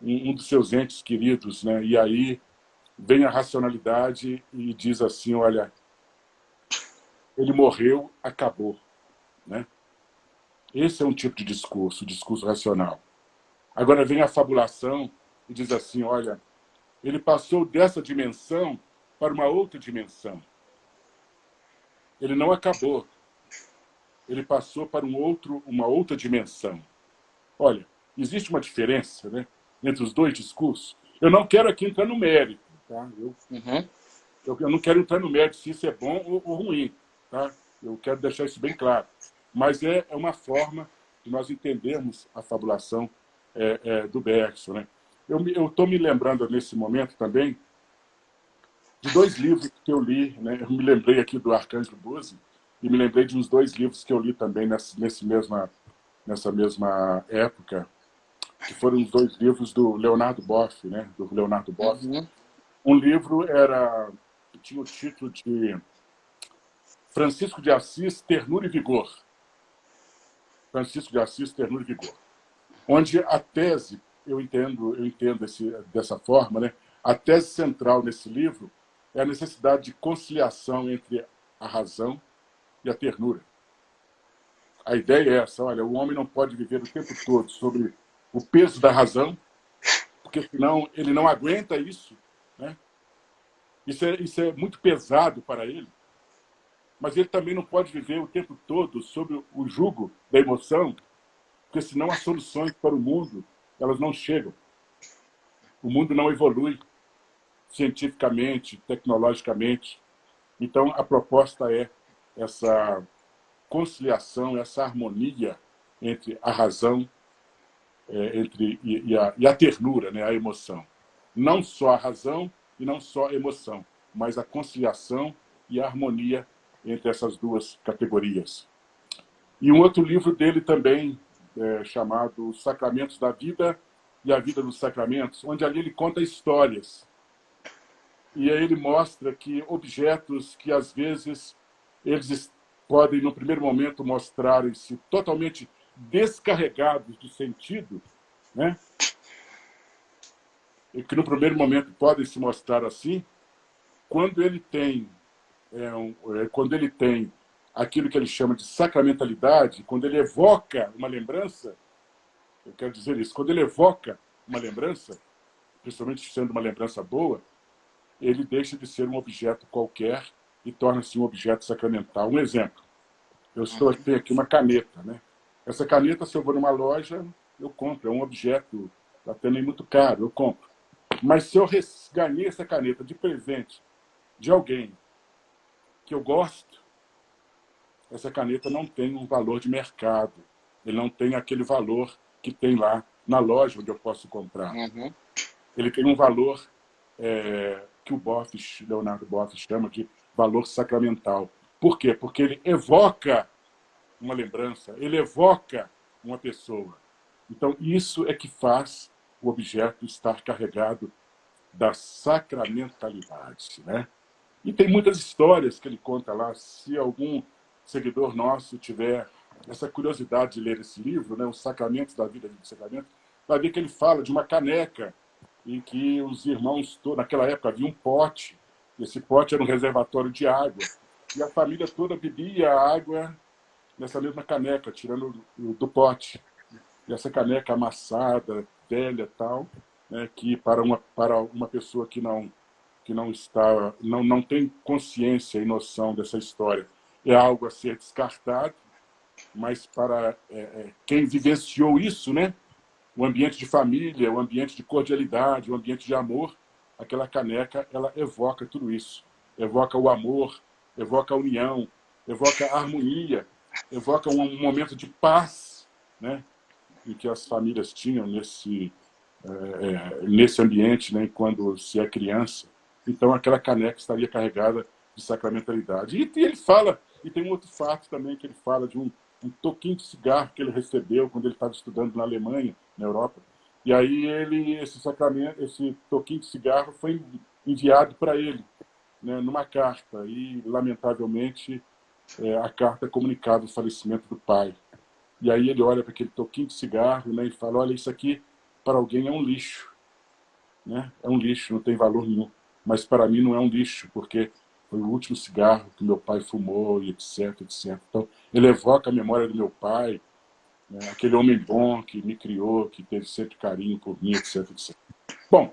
um dos seus entes queridos, né? E aí vem a racionalidade e diz assim, olha, ele morreu, acabou, né? Esse é um tipo de discurso, discurso racional. Agora vem a fabulação e diz assim, olha, ele passou dessa dimensão para uma outra dimensão. Ele não acabou. Ele passou para uma outra dimensão. Olha, existe uma diferença, né, entre os dois discursos. Eu não quero aqui entrar no mérito. Tá? Eu não quero entrar no mérito se isso é bom ou ruim. Tá? Eu quero deixar isso bem claro. Mas é uma forma de nós entendermos a fabulação do Bergson. Né? Eu estou me lembrando, nesse momento também, de dois livros que eu li. Né? Eu me lembrei aqui do Arcângelo Buzzi e me lembrei de uns dois livros que eu li também nessa mesma época, que foram os dois livros do Leonardo Boff, né? Do Leonardo Boff. Um livro tinha o título de Francisco de Assis, Ternura e Vigor. Francisco de Assis, Ternura e Vigor. Onde a tese, eu entendo dessa forma, né? A tese central nesse livro é a necessidade de conciliação entre a razão e a ternura. A ideia é essa, olha, o homem não pode viver o tempo todo sobre o peso da razão, porque senão ele não aguenta isso, né? Isso é muito pesado para ele, mas ele também não pode viver o tempo todo sobre o jugo da emoção, porque senão as soluções para o mundo, elas não chegam. O mundo não evolui cientificamente, tecnologicamente. Então, a proposta é essa conciliação, essa harmonia entre a razão e a ternura, né, a emoção. Não só a razão e não só a emoção, mas a conciliação e a harmonia entre essas duas categorias. E um outro livro dele também, chamado Os Sacramentos da Vida e a Vida dos Sacramentos, onde ali ele conta histórias. E aí ele mostra que objetos que, às vezes, eles podem, no primeiro momento, mostrarem-se totalmente descarregados de sentido, né? E que, no primeiro momento, podem se mostrar assim, quando ele tem quando ele tem aquilo que ele chama de sacramentalidade, quando ele evoca uma lembrança, eu quero dizer isso, quando ele evoca uma lembrança, principalmente sendo uma lembrança boa, ele deixa de ser um objeto qualquer e torna-se um objeto sacramental. Um exemplo, tenho aqui uma caneta, né? Essa caneta, se eu vou numa loja, eu compro, é um objeto até nem muito caro, eu compro. Mas se eu ganhei essa caneta de presente de alguém que eu gosto, essa caneta não tem um valor de mercado. Ele não tem aquele valor que tem lá na loja onde eu posso comprar. Uhum. Ele tem um valor que o Leonardo Boff chama de valor sacramental. Por quê? Porque ele evoca uma lembrança, ele evoca uma pessoa. Então, isso é que faz o objeto estar carregado da sacramentalidade, né? E tem muitas histórias que ele conta lá. Se algum seguidor nosso tiver essa curiosidade de ler esse livro, né, Os Sacramentos da Vida de Sacramento, vai ver que ele fala de uma caneca em que os irmãos, naquela época havia um pote, esse pote era um reservatório de água, e a família toda bebia a água nessa mesma caneca, tirando do pote. E essa caneca amassada, velha e tal, né, que para uma pessoa que não tem consciência e noção dessa história, é algo a ser descartado, mas para quem vivenciou isso, né, o ambiente de família, o ambiente de cordialidade, o ambiente de amor, aquela caneca, ela evoca tudo isso. Evoca o amor, evoca a união, evoca a harmonia, evoca um momento de paz, né, em que as famílias tinham nesse ambiente, né, quando se é criança. Então, aquela caneca estaria carregada de sacramentalidade. E ele fala, e tem um outro fato também, que ele fala de um toquinho de cigarro que ele recebeu quando ele estava estudando na Alemanha, na Europa. E aí esse toquinho de cigarro foi enviado para ele, né, numa carta. E, lamentavelmente, a carta comunicava o falecimento do pai. E aí ele olha para aquele toquinho de cigarro, né, e fala, olha, isso aqui para alguém é um lixo. Né? É um lixo, não tem valor nenhum. Mas para mim não é um lixo, porque foi o último cigarro que meu pai fumou, e etc, etc. Então, ele evoca a memória do meu pai, né? Aquele homem bom que me criou, que teve sempre carinho por mim, etc, etc. Bom,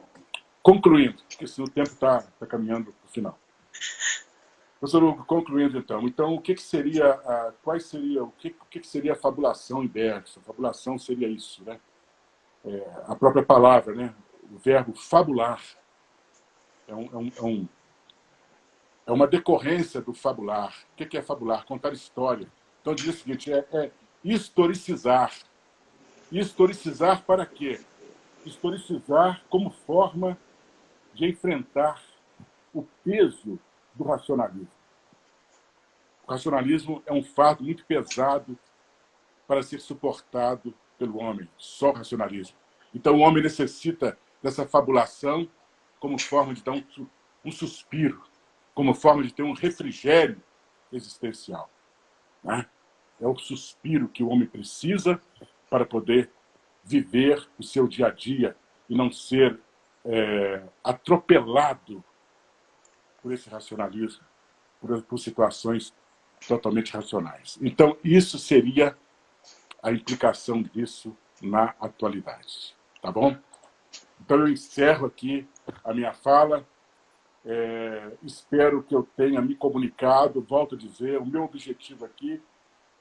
concluindo, porque senão o tempo está caminhando para o final. Professor Hugo, concluindo então. Então, o que seria a fabulação em Bergson? A fabulação seria isso, né? A própria palavra, né? O verbo fabular é uma decorrência do fabular. O que é fabular? Contar história. Então, diz o seguinte, é historicizar. Historicizar para quê? Historicizar como forma de enfrentar o peso do racionalismo. O racionalismo é um fardo muito pesado para ser suportado pelo homem, só o racionalismo. Então, o homem necessita dessa fabulação como forma de dar um suspiro, como forma de ter um refrigério existencial. Né? É o suspiro que o homem precisa para poder viver o seu dia a dia e não ser atropelado por esse racionalismo, por situações totalmente racionais. Então, isso seria a implicação disso na atualidade. Tá bom? Então, eu encerro aqui a minha fala. Espero que eu tenha me comunicado. Volto a dizer, o meu objetivo aqui,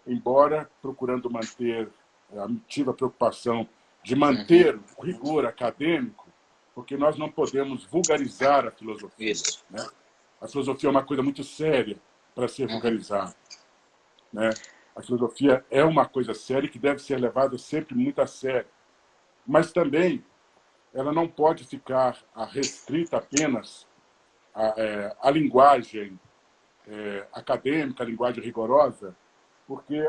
embora procurando manter, tive a preocupação de manter o rigor acadêmico, porque nós não podemos vulgarizar a filosofia. Isso. Né? A filosofia é uma coisa muito séria para ser vulgarizada. Né? A filosofia é uma coisa séria que deve ser levada sempre muito a sério. Mas também ela não pode ficar restrita apenas à linguagem acadêmica, à linguagem rigorosa, porque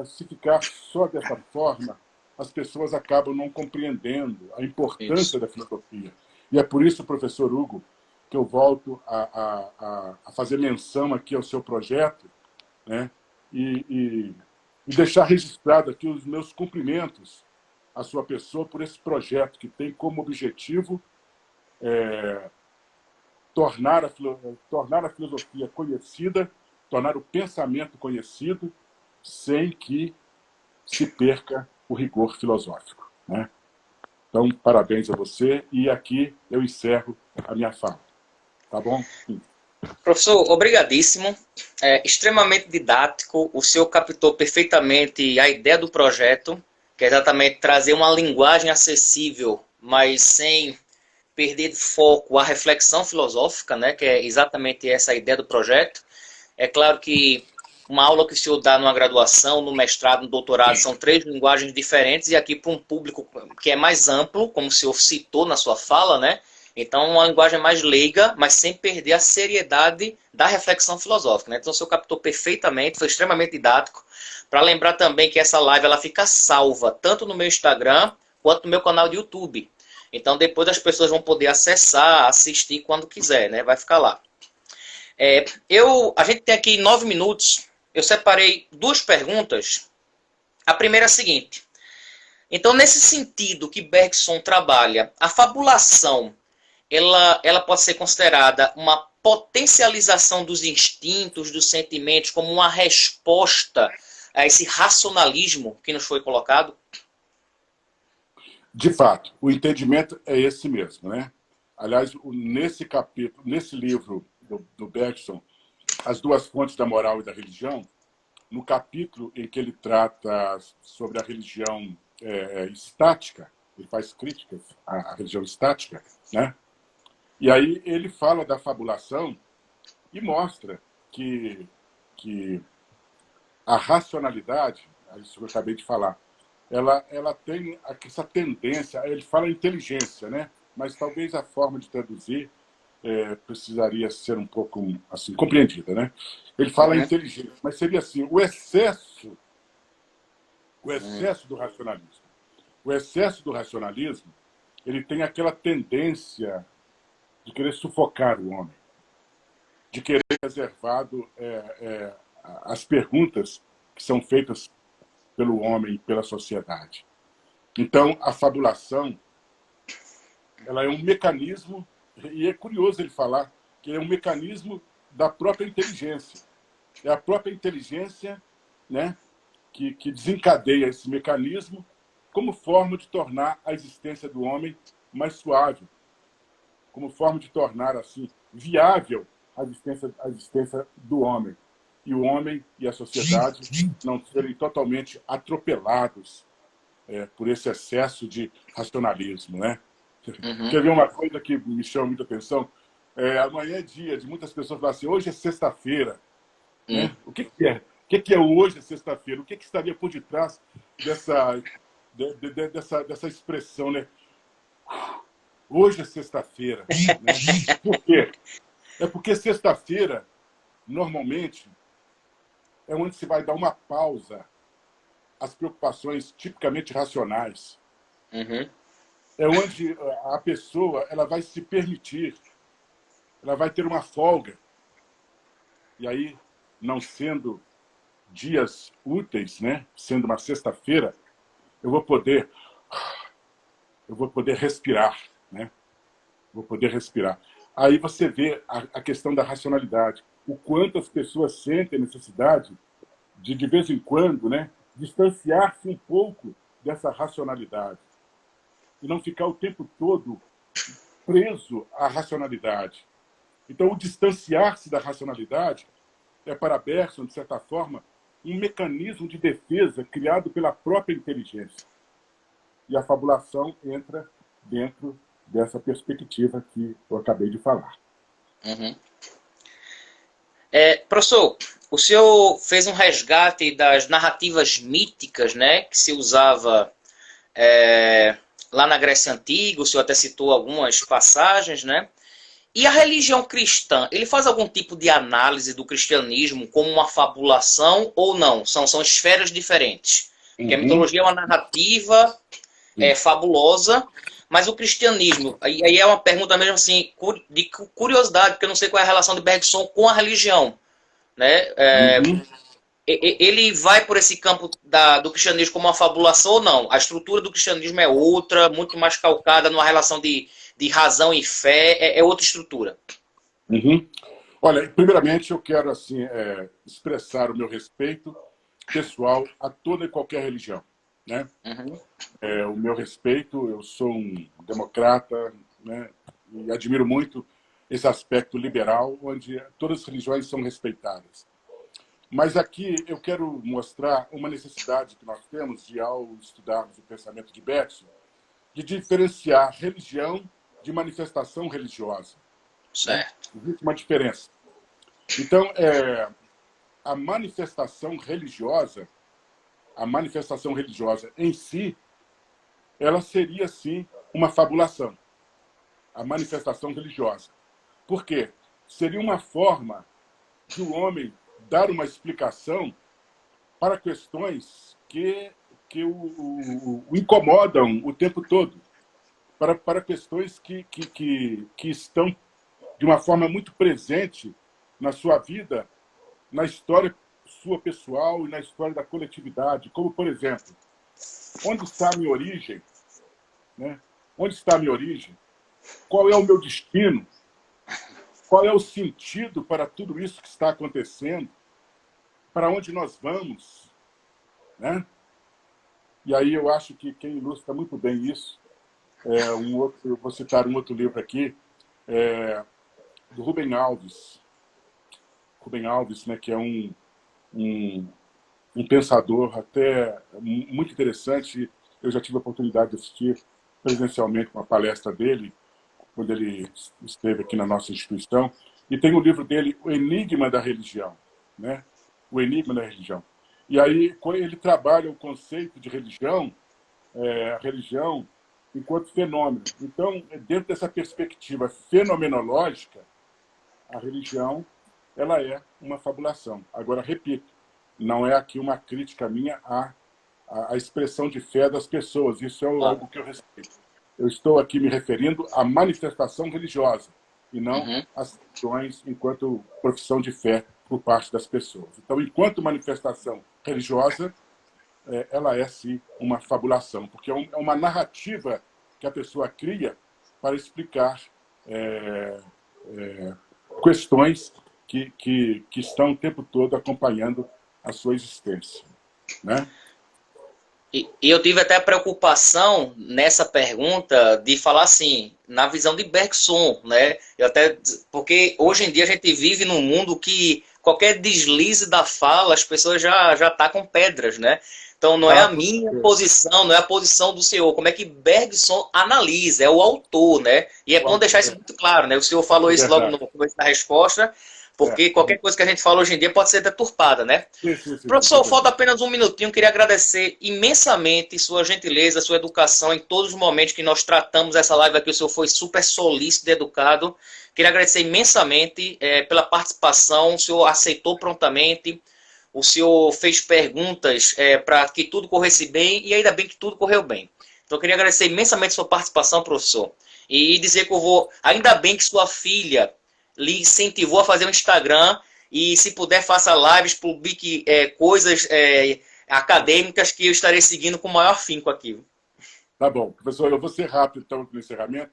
se ficar só dessa forma, as pessoas acabam não compreendendo a importância da filosofia. E é por isso, professor Hugo, que eu volto a fazer menção aqui ao seu projeto, né? E deixar registrado aqui os meus cumprimentos à sua pessoa por esse projeto que tem como objetivo tornar a filosofia conhecida, tornar o pensamento conhecido, sem que se perca o rigor filosófico, né? Então, parabéns a você, e aqui eu encerro a minha fala. Tá bom? Sim. Professor, obrigadíssimo. Extremamente didático. O senhor captou perfeitamente a ideia do projeto, que é exatamente trazer uma linguagem acessível, mas sem perder de foco a reflexão filosófica, né? Que é exatamente essa a ideia do projeto. É claro que uma aula que o senhor dá numa graduação, no mestrado, no doutorado, são 3 linguagens diferentes, e aqui para um público que é mais amplo, como o senhor citou na sua fala, né? Então, uma linguagem mais leiga, mas sem perder a seriedade da reflexão filosófica, né? Então, o senhor captou perfeitamente, foi extremamente didático. Para lembrar também que essa live ela fica salva, tanto no meu Instagram, quanto no meu canal de YouTube. Então, depois as pessoas vão poder acessar, assistir quando quiser, né? Vai ficar lá. A gente tem aqui 9 minutos. Eu separei 2 perguntas. A primeira é a seguinte. Então, nesse sentido que Bergson trabalha, a fabulação, ela pode ser considerada uma potencialização dos instintos, dos sentimentos, como uma resposta a esse racionalismo que nos foi colocado? De fato, o entendimento é esse mesmo, né? Aliás, nesse capítulo, nesse livro do Bergson, As Duas Fontes da Moral e da Religião, no capítulo em que ele trata sobre a religião estática, ele faz críticas à religião estática, né? E aí ele fala da fabulação e mostra que a racionalidade, isso que eu acabei de falar, ela tem essa tendência, ele fala inteligência, né? Mas talvez a forma de traduzir precisaria ser um pouco assim, compreendida, né? Ele fala inteligência, mas seria assim, o excesso do racionalismo. O excesso do racionalismo, ele tem aquela tendência de querer sufocar o homem, de querer reservado as perguntas que são feitas pelo homem e pela sociedade. Então, a fabulação, ela é um mecanismo, e é curioso ele falar que é um mecanismo da própria inteligência. É a própria inteligência, né, que desencadeia esse mecanismo como forma de tornar a existência do homem mais suave, como forma de tornar assim viável a existência do homem. E o homem e a sociedade não serem totalmente atropelados por esse excesso de racionalismo, né? Quer ver uma coisa que me chama muita atenção? Amanhã é dia de muitas pessoas falarem assim, hoje é sexta-feira. Né? O que é? O que é hoje, é sexta-feira? O que estaria por detrás dessa expressão, né? Hoje é sexta-feira. Né? Por quê? É porque sexta-feira, normalmente, é onde se vai dar uma pausa às preocupações tipicamente racionais. É onde a pessoa ela vai se permitir, ela vai ter uma folga. E aí, não sendo dias úteis, né? Sendo uma sexta-feira, eu vou poder respirar, né? Vou poder respirar. Aí você vê a questão da racionalidade, o quanto as pessoas sentem a necessidade de vez em quando, né, distanciar-se um pouco dessa racionalidade e não ficar o tempo todo preso à racionalidade. Então, o distanciar-se da racionalidade é, para Bergson, de certa forma, um mecanismo de defesa criado pela própria inteligência. E a fabulação entra dentro dessa perspectiva que eu acabei de falar. Professor, o senhor fez um resgate das narrativas míticas, né, que se usava lá na Grécia Antiga, o senhor até citou algumas passagens, né? E a religião cristã, ele faz algum tipo de análise do cristianismo como uma fabulação ou não? São esferas diferentes. Porque a mitologia é uma narrativa fabulosa, mas o cristianismo, aí é uma pergunta mesmo assim, de curiosidade, porque eu não sei qual é a relação de Bergson com a religião. Né? Ele vai por esse campo do cristianismo como uma fabulação ou não? A estrutura do cristianismo é outra, muito mais calcada numa relação de razão e fé, é outra estrutura. Uhum. Olha, primeiramente eu quero assim, expressar o meu respeito pessoal a toda e qualquer religião, né? Uhum. O meu respeito, eu sou um democrata, né? E admiro muito esse aspecto liberal, onde todas as religiões são respeitadas. Mas aqui eu quero mostrar uma necessidade que nós temos de, ao estudarmos o pensamento de Bergson, de diferenciar religião de manifestação religiosa, né? Certo. Existe uma diferença. Então, a manifestação religiosa, a manifestação religiosa em si, ela seria, sim, uma fabulação, a manifestação religiosa. Por quê? Seria uma forma de o homem dar uma explicação para questões que o incomodam o tempo todo, para questões que estão de uma forma muito presente na sua vida, na história sua pessoal e na história da coletividade, como, por exemplo, onde está a minha origem? Né? Onde está a minha origem? Qual é o meu destino? Qual é o sentido para tudo isso que está acontecendo? Para onde nós vamos? Né? E aí eu acho que quem ilustra muito bem isso eu vou citar um outro livro aqui, do Rubem Alves. Rubem Alves, né, que é um, um pensador até muito interessante. Eu já tive a oportunidade de assistir presencialmente uma palestra dele, quando ele esteve aqui na nossa instituição. E tem o livro dele, O Enigma da Religião. Né? O Enigma da Religião. E aí, quando ele trabalha o conceito de religião, a religião enquanto fenômeno. Então, dentro dessa perspectiva fenomenológica, a religião ela é uma fabulação. Agora, repito, não é aqui uma crítica minha à expressão de fé das pessoas. Isso é Claro. algo que eu respeito. Eu estou aqui me referindo à manifestação religiosa e não Uhum. às questões enquanto profissão de fé por parte das pessoas. Então, enquanto manifestação religiosa, ela é, sim, uma fabulação, porque é uma narrativa que a pessoa cria para explicar questões que estão o tempo todo acompanhando a sua existência. Né? E eu tive até a preocupação nessa pergunta de falar assim, na visão de Bergson, né? Eu até, porque hoje em dia a gente vive num mundo que qualquer deslize da fala, as pessoas já tacam pedras, né? Então não é a minha posição, não é a posição do senhor. Como é que Bergson analisa? É o autor, né? E é bom deixar isso muito claro, né? O senhor falou É isso logo verdade. no começo da resposta, porque qualquer coisa que a gente fala hoje em dia pode ser deturpada, né? Sim, sim, sim, sim, Professor, sim. falta apenas um minutinho. Queria agradecer imensamente sua gentileza, sua educação em todos os momentos que nós tratamos essa live aqui. O senhor foi super solícito e educado. Queria agradecer imensamente pela participação. O senhor aceitou prontamente. O senhor fez perguntas para que tudo corresse bem e ainda bem que tudo correu bem. Então, eu queria agradecer imensamente sua participação, professor. E dizer que eu vou. Ainda bem que sua filha lhe incentivou a fazer um Instagram e se puder faça lives, publique coisas acadêmicas que eu estarei seguindo com o maior afinco aqui. Tá bom. Professor, eu vou ser rápido então no encerramento.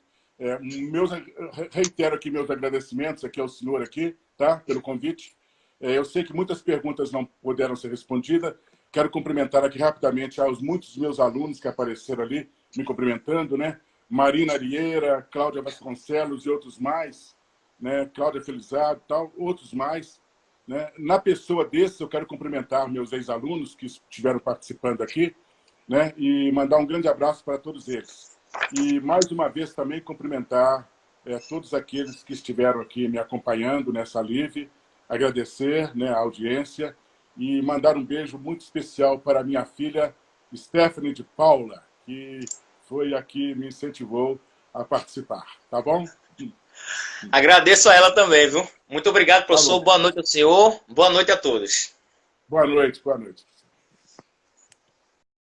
Reitero aqui meus agradecimentos aqui ao senhor aqui, tá? Pelo convite. Eu sei que muitas perguntas não puderam ser respondidas. Quero cumprimentar aqui rapidamente aos muitos meus alunos que apareceram ali, me cumprimentando, né? Marina Arieira, Cláudia Vasconcelos e outros mais, né? Cláudia Felizardo, tal, outros mais. Né? Na pessoa desses, eu quero cumprimentar meus ex-alunos que estiveram participando aqui, né? E mandar um grande abraço para todos eles. E, mais uma vez, também cumprimentar todos aqueles que estiveram aqui me acompanhando nessa live, agradecer, né, a audiência e mandar um beijo muito especial para a minha filha Stephanie de Paula, que foi aqui me incentivou a participar. Tá bom? Agradeço a ela também, viu? Muito obrigado, professor. Falou. Boa noite ao senhor. Boa noite a todos. Boa noite, boa noite.